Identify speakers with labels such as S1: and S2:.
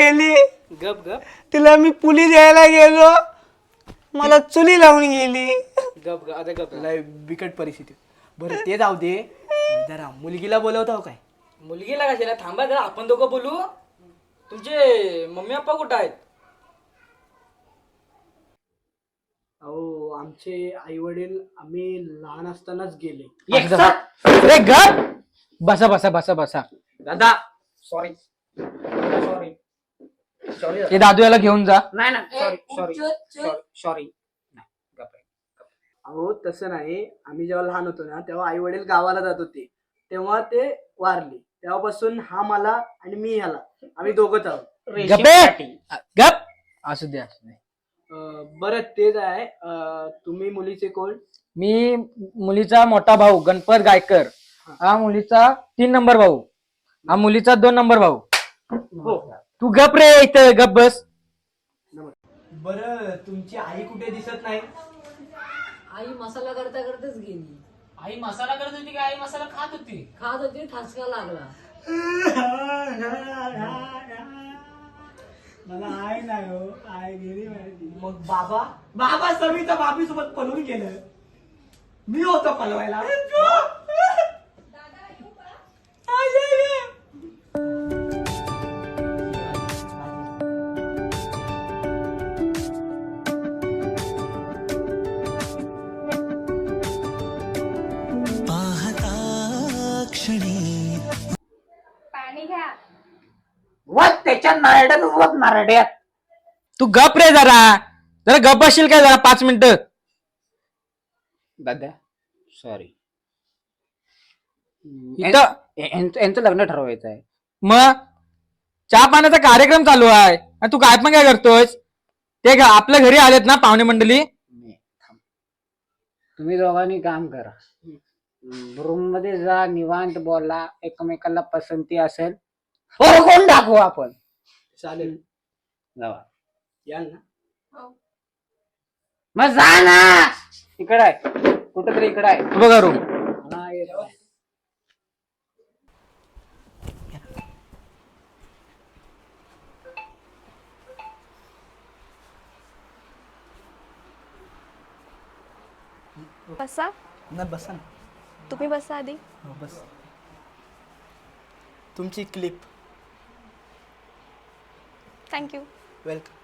S1: गेली.
S2: गप गप
S1: तिला मी पुली द्यायला गेलो, मला चुली लावून गेली.
S2: गप गप आता गप.
S1: लय बिकट परिस्थिती. बरं ते जाऊ दे, जरा मुलगीला बोलवताव काय?
S2: मुलगीला कशाला? थांबा जरा, आपण दोघं बोलू. तुमचे मम्मी पप्पा कुठं आहेत?
S1: अहो आमचे आई वडील आम्ही लहान असतानाच गेले.
S3: अरे गप. बसा बसा बसा बसा.
S2: दादा सॉरी सॉरी सॉरी
S3: हे दादू याला घेऊन जा.
S2: नाही ना सॉरी सॉरी सॉरी.
S1: अहो तसं नाही, आम्ही जेव्हा लहान होतो ना तेव्हा आई वडील गावाला जात होते, तेव्हा ते वारले. तेव्हापासून हा मला आणि मी ह्याला, आम्ही दोघंच आहोत.
S3: गप. असू दे असू दे.
S1: बरं तेच आहे. तुम्ही मुलीचे कोण?
S3: मी मुलीचा मोठा भाऊ गणपत गायकर. हा मुलीचा 3 नंबर भाऊ. हा मुलीचा 2 नंबर भाऊ.
S1: हो.
S3: तू गप रे, इथं गप बस.
S1: बरं तुमची आई कुठे दिसत नाही?
S4: आई मसाला करता करताच गेली.
S2: आई मसाला करत होती की आई मसाला खात होती?
S4: खात होती, ठसका लागला.
S1: मला आई नाही हो, आई गेली माझी. मग बाबा? बाबा सविता भाभी सोबत पळून गेलं. मी होतो पळवायला.
S5: पाणी घ्या.
S2: वत त्याच्या नारड्यात वत नारड्यात.
S3: तू गप रे जरा. जरा गप बसशील काय जरा 5 मिनिटं.
S2: दादा सॉरी.
S3: इथं
S2: यांचं लग्न ठरवायचं आहे.
S3: मग चहा पाण्याचा कार्यक्रम चालू आहे आणि तू काय पण काय करतोयस? ते आपल्या घरी आलेत ना पाहुणे मंडळी.
S6: तुम्ही दोघांनी काम करा, रूम मध्ये जा, निवांत बोला, एकमेकाला पसंती असेल कोण दाखवू आपण.
S1: चालेल,
S6: जावा.
S1: याल ना?
S6: मग जा ना. इकडे आहे कुठेतरी, इकडे आहे.
S3: बघा रूम.
S6: हा, येतो.
S5: बसा.
S1: ना बसा ना.
S5: तुम्ही बसा आधी.
S1: हो बस. तुमची क्लिप.
S5: थँक्यू.
S1: वेलकम.